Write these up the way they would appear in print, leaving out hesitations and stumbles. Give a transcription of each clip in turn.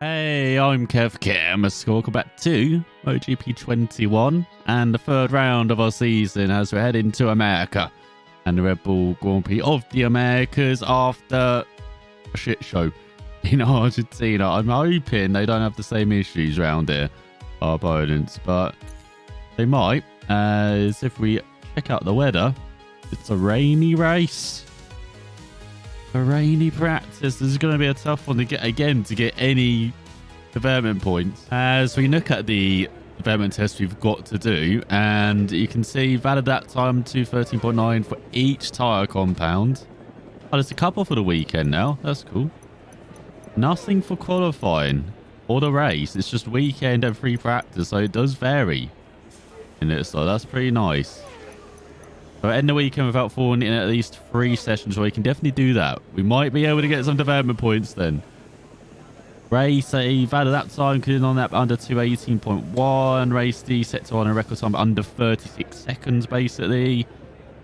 Hey, I'm Kev Kim. Welcome back to MotoGP 21 and the third round of our season as we're heading to America and the Red Bull Grand Prix of the Americas after a shit show in Argentina. I'm hoping they don't have the same issues around here, our opponents, but they might, as if we check out the weather, it's a rainy race. A rainy practice. This is going to be a tough one to get any development points. As we look at the development test we've got to do, and you can see valid lap time 213.9 for each tyre compound. Oh, there's a couple for the weekend now. That's cool. Nothing for qualifying or the race. It's just weekend and free practice, so it does vary in it. So that's pretty nice. So end the weekend without falling in at least 3 sessions, so we can definitely do that. We might be able to get some development points then. Race A, valid lap time, including on lap under 218.1. Race D, set to on a record time under 36 seconds, basically.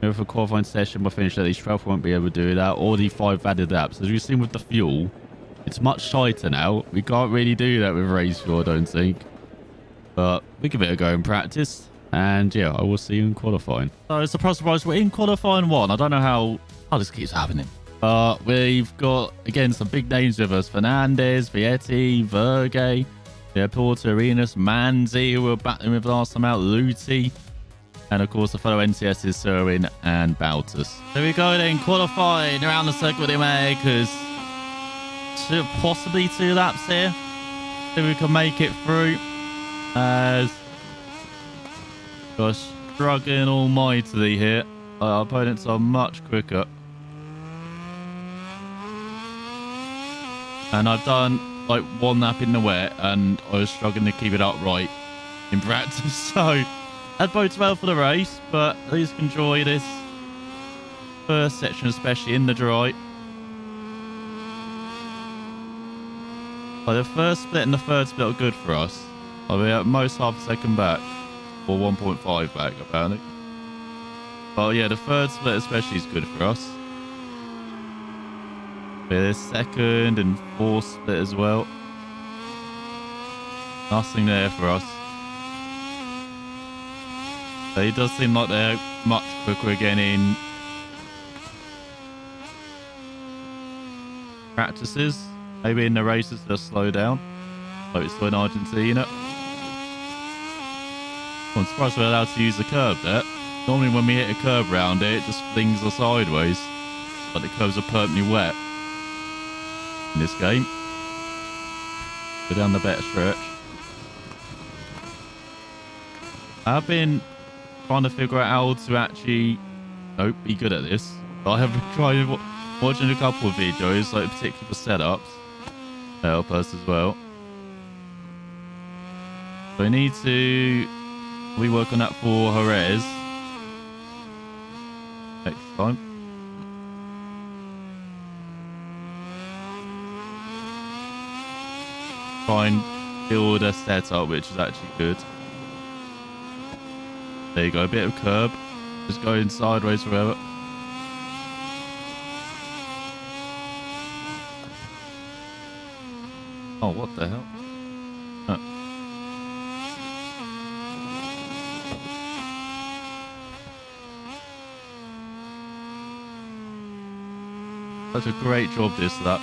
For a qualifying session, we'll finish at least 12th, won't be able to do that. Or the 5 valid laps. As we've seen with the fuel, it's much tighter now. We can't really do that with race fuel, I don't think. But we give it a go in practice. And yeah, I will see you in qualifying. So surprise, we're in qualifying 1. I don't know how this keeps happening. But we've got, again, some big names with us. Fernandez, Vietti, Verge, Porto Arenas, Manzi, who were battling with last time out, Luti. And of course, the fellow NTS is Serwin and Bautas. There we go then, qualifying around the circuit of the Americas. Possibly 2 laps here. So we can make it through. As gosh, struggling almightily here. Our opponents are much quicker. And I've done like 1 lap in the wet and I was struggling to keep it upright in practice. So that bodes well for the race, but at least enjoy this first section, especially in the dry. Well, the first split and the third split are good for us. I'll be at most half a second back. Or 1.5 back, apparently. But yeah, the third split especially is good for us. There's second and fourth split as well. Nothing there for us. But it does seem like they're much quicker again in practices. Maybe in the races they'll slow down. Like it's still in Argentina. I'm surprised we're allowed to use the curb there. Normally when we hit a curb round it just flings us sideways. But the curbs are permanently wet in this game. Go down the better stretch. I've been trying to figure out how to actually be good at this. I have been trying watching a couple of videos, like particularly for setups. They help us as well. So we need to work on that for Jerez next time. Try and build a setup which is actually good. There you go, a bit of curb. Just going sideways forever. Oh, what the hell? Such a great job this lap.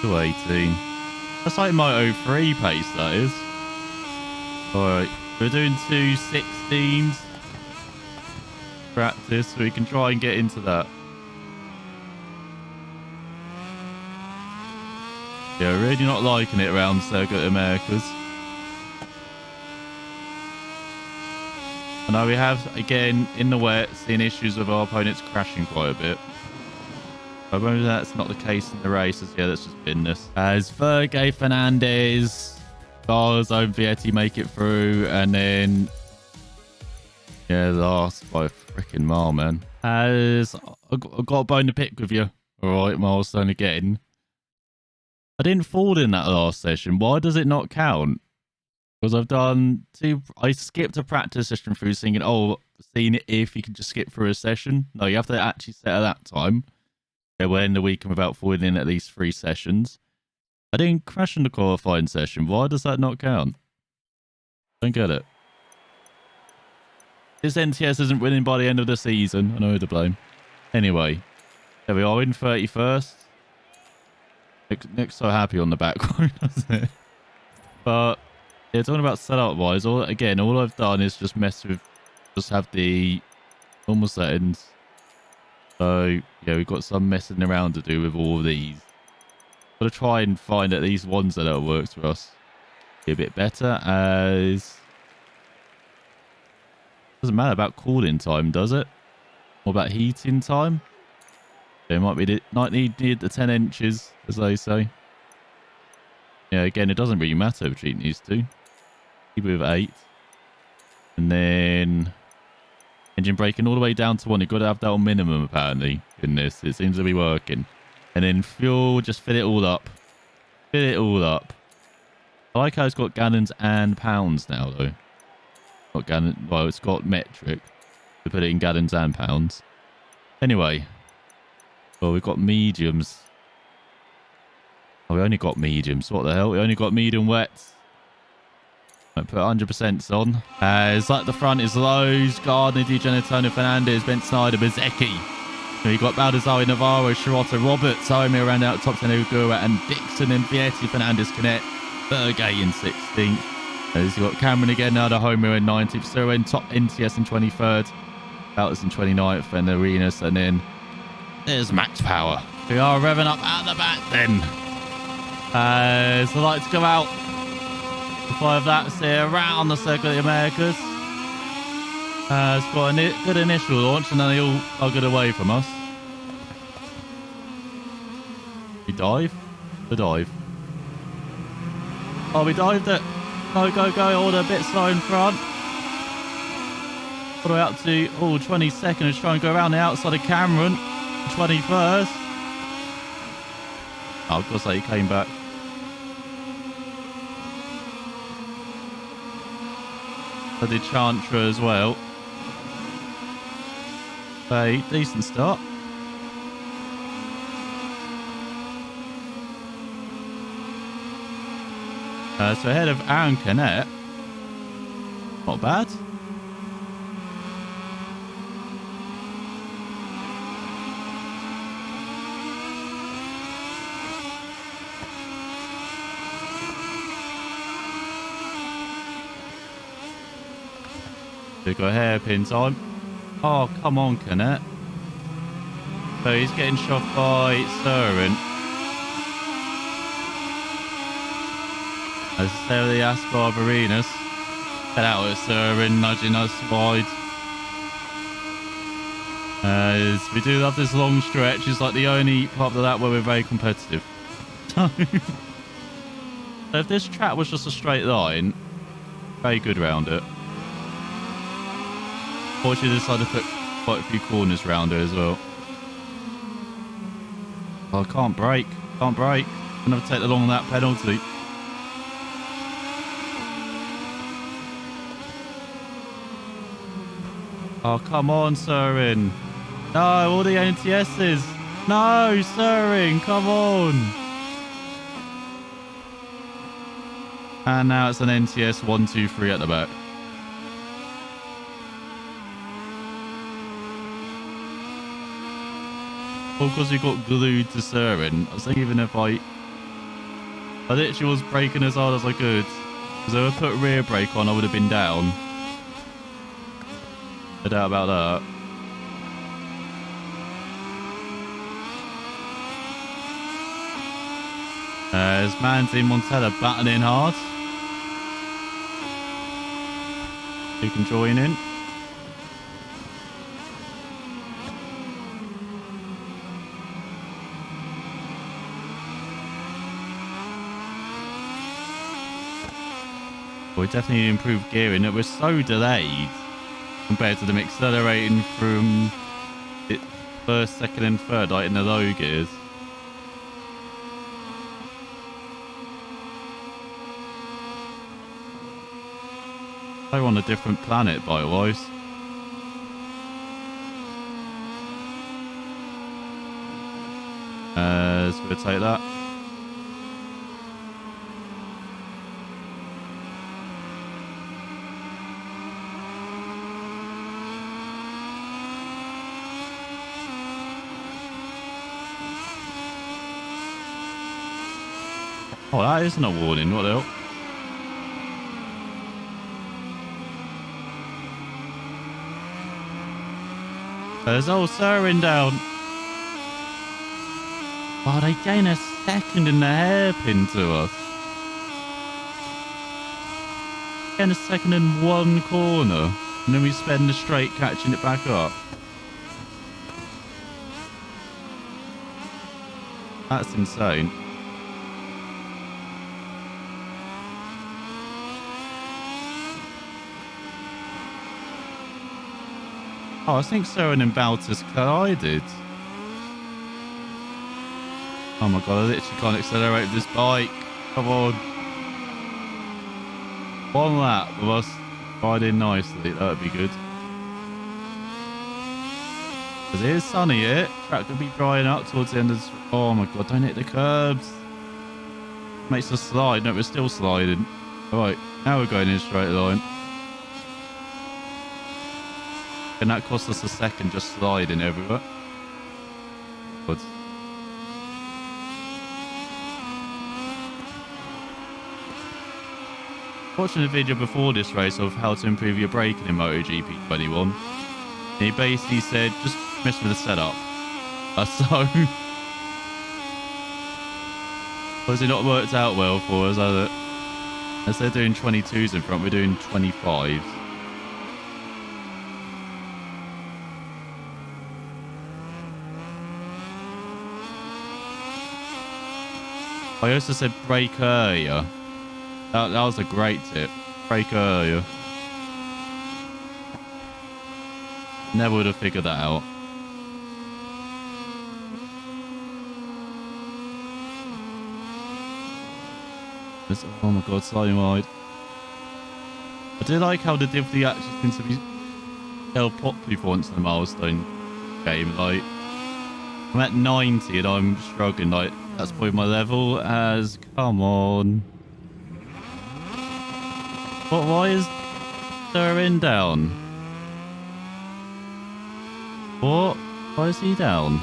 218. That's like my 03 pace, that is. Alright, we're doing 216s. Practice, so we can try and get into that. Yeah, really not liking it around Circuit Americas. I know we have, again, in the wet, seen issues with our opponents crashing quite a bit. But maybe that's not the case in the races. Yeah, that's just business. As Verge, Fernandez, Garza, and Vietti make it through. And then, yeah, last by a freaking mile, man. As I got a bone to pick with you. All right, milestone again. I didn't fall in that last session. Why does it not count? Because I've done 2. I skipped a practice session through thinking, seeing if you can just skip through a session. No, you have to actually set at that time. Yeah, we're in the weekend without falling in at least 3 sessions. I didn't crash in the qualifying session. Why does that not count? Don't get it. This NTS isn't winning by the end of the season. I know who to blame. Anyway, there we are in 31st. Nick's so happy on the back row, doesn't it? But yeah, talking about setup wise, all I've done is just have the normal settings. So yeah, we've got some messing around to do with all of these. Got to try and find at least one setup that works for us. Be a bit better, as doesn't matter about cooling time, does it? What about heating time? It might need the 10 inches, as they say. Yeah, again, it doesn't really matter between these two. Keep it with 8. And then engine braking all the way down to 1. You've got to have that on minimum, apparently, in this. It seems to be working. And then fuel, just fill it all up. Fill it all up. I like how it's got gallons and pounds now, though. Not gallon, well, it's got metric. We put it in gallons and pounds. Anyway. Well, we've got mediums. Oh, we only got mediums. What the hell? We only got medium wets. Might put 100% on. It's like the front is Lowe's, Gardner, Di Giannantonio, Fernandez, Ben Snyder, Bezecchi. We've got Baldassare, Navarro, Shirota, Roberts, Omi around out top 10, Ugura, and Dixon and Vietti, Fernandez, Canet, Bergay in 16th. You've got Cameron again now, the Homer in 19th, Sirwin, top NTS in 23rd, Baltas in 29th, and Arenas, and then there's Max Power. We are revving up at the back then. As the lights go out. The 5 laps here around the Circuit of the Americas. It's got a good initial launch, and then they all buggered away from us. We dive? The dive. Oh, we dived it. Go, go, go. All the bit slow in front. All the way up to 22nd. Let's try and go around the outside of Cameron. 21st. Oh, of course, he came back. I did Chantra as well. A decent start. So ahead of Aaron Canet. Not bad. We've got hairpin time. Oh, come on, Canet. So he's getting shot by Surin. As I say, the Ascar Arenas. Head out with Surin, nudging us wide. As we do love this long stretch. It's like the only part of that where we're very competitive. So if this track was just a straight line, very good round it. Fortunately, decided to put quite a few corners around it as well. Oh, I can't brake. Can't brake. I'll never take along that penalty. Oh, come on, Surin. No, all the NTSs. No, Surin, come on. And now it's an NTS 1, 2, 3 at the back. Well, because we got glued to Surin. I was thinking even if I literally was braking as hard as I could. Because if I put rear brake on, I would have been down. No doubt about that. There's Manzi Montella battling hard. You can join in. We definitely improved gearing. It was so delayed compared to them accelerating from first, second, and third, like in the low gears. They're on a different planet, bite-wise. So we'll take that. Oh, that isn't a warning. What the hell? There's old Surin down. Oh, they gain a second in the hairpin to us. Gain a second in one corner. And then we spend the straight catching it back up. That's insane. Oh, I think Surin and Baltus collided. Oh my god, I literally can't accelerate this bike. Come on. One lap of us riding nicely. That would be good. Because it is sunny here. Track could be drying up towards the end of this. Oh my god, don't hit the curbs. Makes us slide. No, we're still sliding. Alright, now we're going in a straight line. And that cost us a second just sliding everywhere. Good. Watching a video before this race of how to improve your braking in MotoGP 21. And he basically said, just mess with the setup. So, has it not worked out well for us, has it? Instead of doing 22s in front, we're doing 25s. I also said brake earlier. That was a great tip. Brake earlier. Never would have figured that out. Oh my god, sliding wide. I do like how the Divly actually seems to be held properly for once in a milestone game. Like, I'm at 90 and I'm struggling. Like, that's probably my level as... Come on. But why is Surin down? What? Why is he down?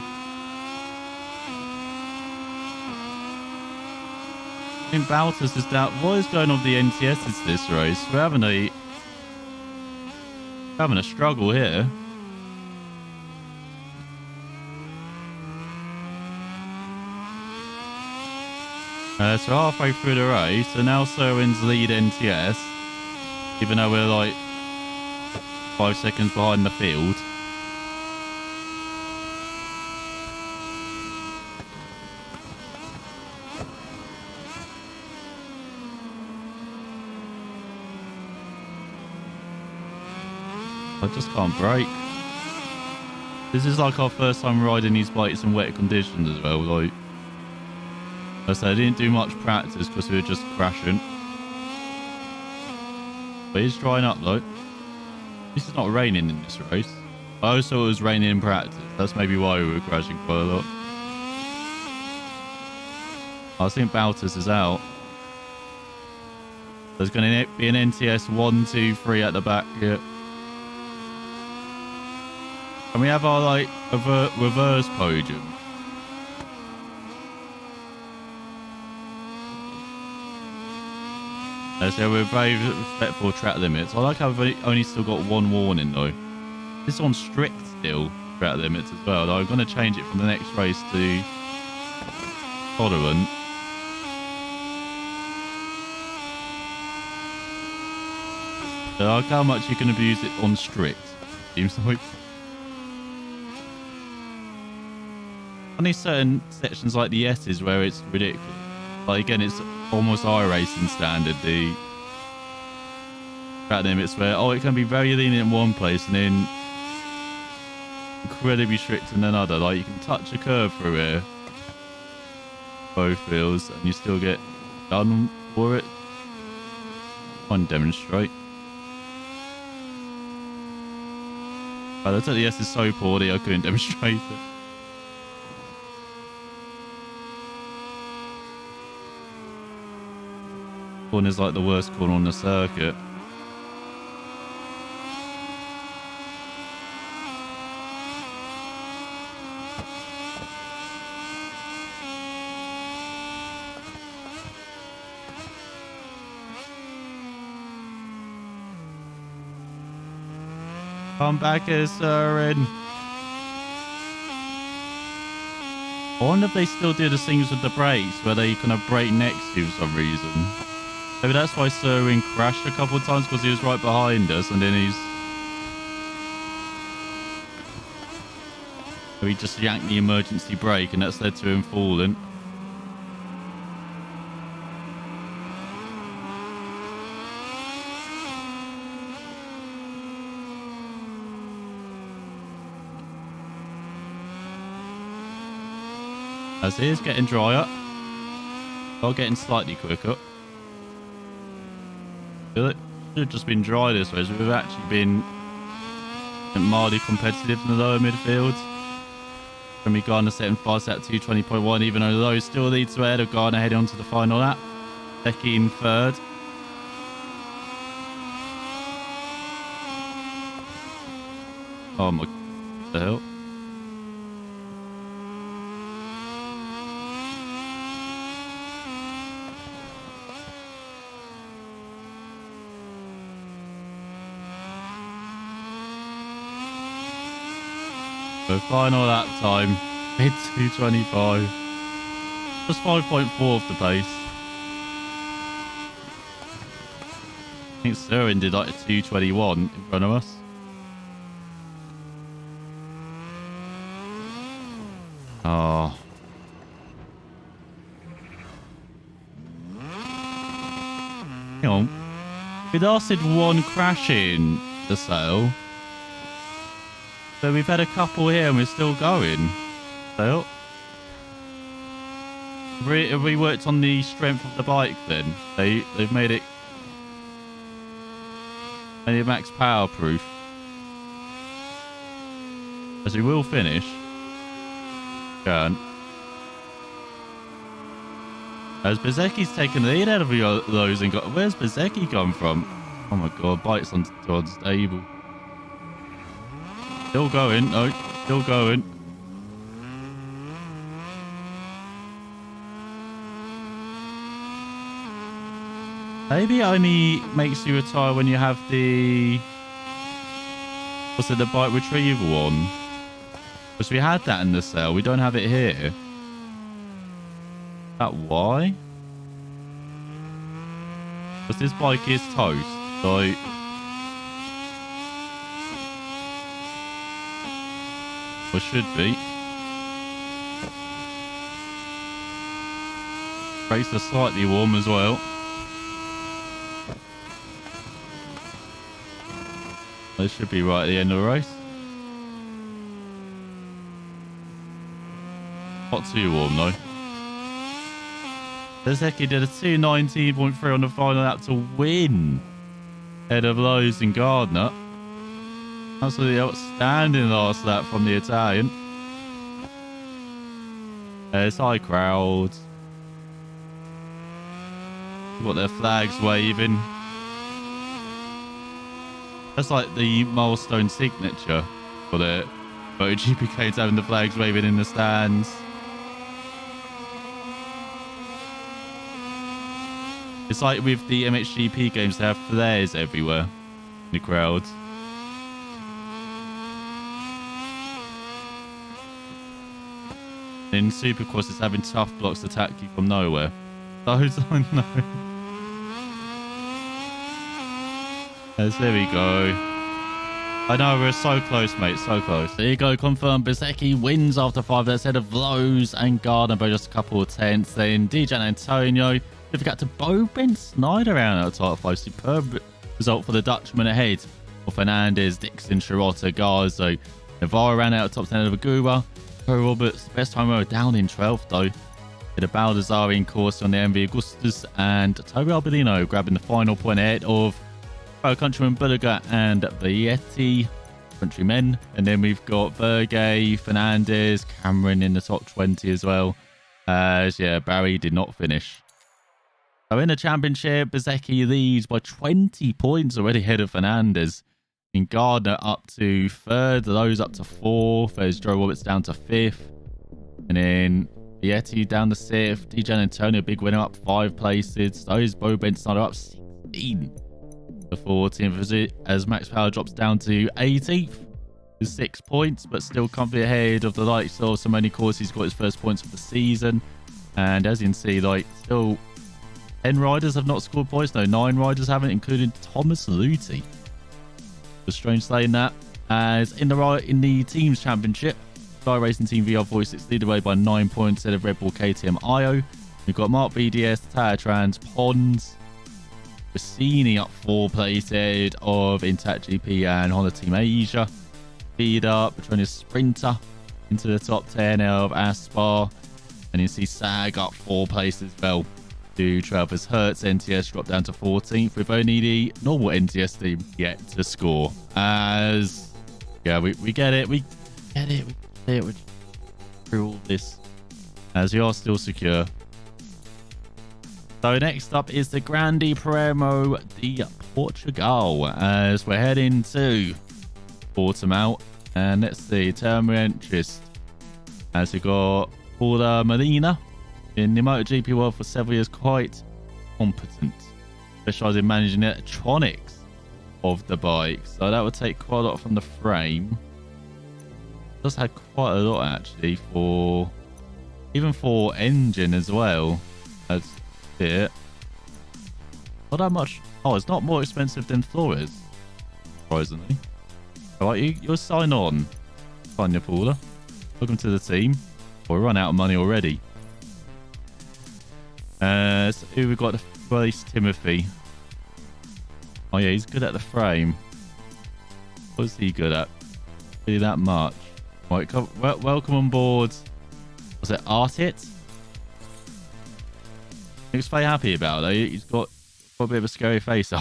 I think Baltus is down. What is going on with the NTS this race? We're having a struggle here. So halfway through the race, and now Surin's lead NTS, even though we're like 5 seconds behind the field. I just can't brake. This is like our first time riding these bikes in wet conditions as well. Like I said, I didn't do much practice because we were just crashing. But it's drying up though. This is not raining in this race. I also thought it was raining in practice. That's maybe why we were crashing quite a lot. I think Baltus is out. There's going to be an NTS 1, 2, 3 at the back here. And we have our like reverse podium. So we're very respectful of track limits. I like how we've only still got one warning though. This one's strict still, track limits as well. Though I'm going to change it from the next race to tolerant. So I like how much you can abuse it on strict. Seems like. Only certain sections like the S's where it's ridiculous. Like again, it's almost iRacing standard, the track limits where, oh, it can be very lenient in one place and then incredibly strict in another. Like you can touch a curve through here, both fields, and you still get done for it. Try and demonstrate. But I tell you, yes, is so poorly I couldn't demonstrate it. Corner's like the worst corner on the circuit. Come back here, Søren. I wonder if they still do the things with the brakes where they kind of brake next to you for some reason. Maybe that's why Søren crashed a couple of times, because he was right behind us, and then he just yanked the emergency brake, and that's led to him falling. As it is getting drier, or getting slightly quicker. Feel it should have just been dry this way, so we've actually been mildly competitive in the lower midfield. Remy Gardner setting fast at 220.1, even though those still leads to ahead of Gardner heading on to the final lap. Becky in third. Oh my, what the hell? So final lap time, mid 225. Just 5.4 off the pace. I think Søren did like a 221 in front of us. Oh. Hang on. We lasted one crash in the sale. So we've had a couple here and we're still going. So, have we worked on the strength of the bike then? They've made it max power proof. As we will finish. Can. As Bezecchi's taken the lead out of those and got... Where's Bezecchi come from? Oh my god, bike's unstable. Still going. No, still going. Maybe it only makes you retire when you have the... What's it, the bike retrieval on? Because we had that in the sale. We don't have it here. Is that why? Because this bike is toast. So... Or should be. Brakes are slightly warm as well. They should be right at the end of the race. Not too warm though. Bezecchi did a 219.3 on the final lap to win. Ahead of Lowe's and Gardner. Absolutely outstanding last lap from the Italian. There's high crowds. Got their flags waving. That's like the milestone signature for the MotoGP games, having the flags waving in the stands. It's like with the MXGP games, they have flares everywhere in the crowds. In Supercross, it's having tough blocks attack you from nowhere. Those I know. Yes, there we go. I know, we're so close, mate. So close. There you go. Confirmed. Bezecchi wins after 5. That's ahead of Lowe's and Gardner by just a couple of tenths. Then DJ Antonio. Don't forget to Bo Ben Snyder around at the top 5. Superb result for the Dutchman ahead of Fernandez, Dixon, Shirota, Garzo. Navarro ran out of top 10 of Agura. Roberts, best time ever, down in 12th though. With a Baldassari in course on the MV Augustus, and Toby Albino grabbing the final point ahead of pro countryman Bulliger and Vietti countrymen. And then we've got Vergey, Fernandez, Cameron in the top 20 as well. As yeah, Barry did not finish. So in the championship, Bezecchi leads by 20 points already ahead of Fernandez. In Gardner up to 3rd, those up to 4th. There's Joe Roberts down to 5th. And then Vietti down to 6th. DJ Antonio, big winner, up 5 places. Those Bo Ben Snyder up 16. The 14th as max power drops down to 18th with 6 points, but still comfortably ahead of the likes of Simone Corsi. He's got his first points of the season. And as you can see, like, still 10 riders have not scored points. No, 9 riders haven't, including Thomas Luthi. It's strange saying that. As in the teams championship, Sky Racing Team VR46 lead away by 9 points ahead of Red Bull KTM IO. We've got Mark BDS, Tire Trans, Pons, Bassini up 4 places ahead of Intact GP and Honda Team Asia. Speed up, Petronas Sprinter into the top 10 of Aspar. And you see Sag up 4 places as well to Travis Hertz. NTS dropped down to 14th with only the normal NTS team yet to score. As, yeah, we get it. We get it. We get it. We're through all this. As we are still secure. So next up is the Grande Primo de Portugal. As we're heading to Portimao. And let's see, term entries. As we got Paula Molina in the MotoGP world for several years, quite competent, specialised in managing the electronics of the bike. So that would take quite a lot from the frame. Does have quite a lot actually even for engine as well. That's it. Not that much. Oh, it's not more expensive than Flores, surprisingly. Alright, you'll sign on. Fine, Paula. Welcome to the team. We'll run out of money already. So who we got? Well, it's Timothy. Oh yeah, he's good at the frame. What's he good at? Really that much? Right, welcome on board. Was it Artit? He was very happy about it. He's got a bit of a scary face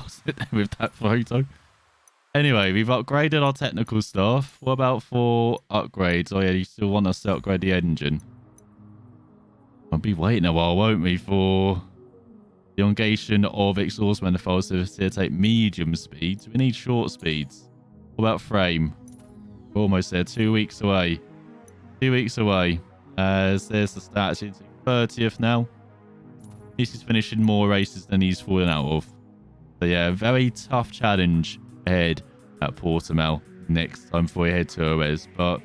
with that photo. Anyway, we've upgraded our technical stuff. What about for upgrades? Oh yeah, you still want us to upgrade the engine. I'll be waiting a while, won't we, for the elongation of exhaust manifolds to facilitate medium speeds. We need short speeds. What about frame? We're almost there. 2 weeks away. 2 weeks away. As there's the stats. It's 30th now. He's finishing more races than he's fallen out of. So yeah, very tough challenge ahead at Portimao next time before we head to Jerez. But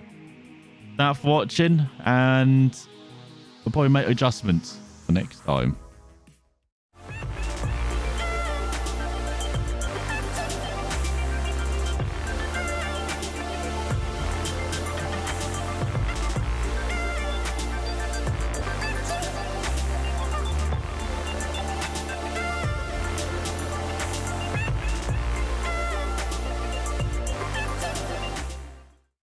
thanks for watching, and we'll probably make adjustments for next time.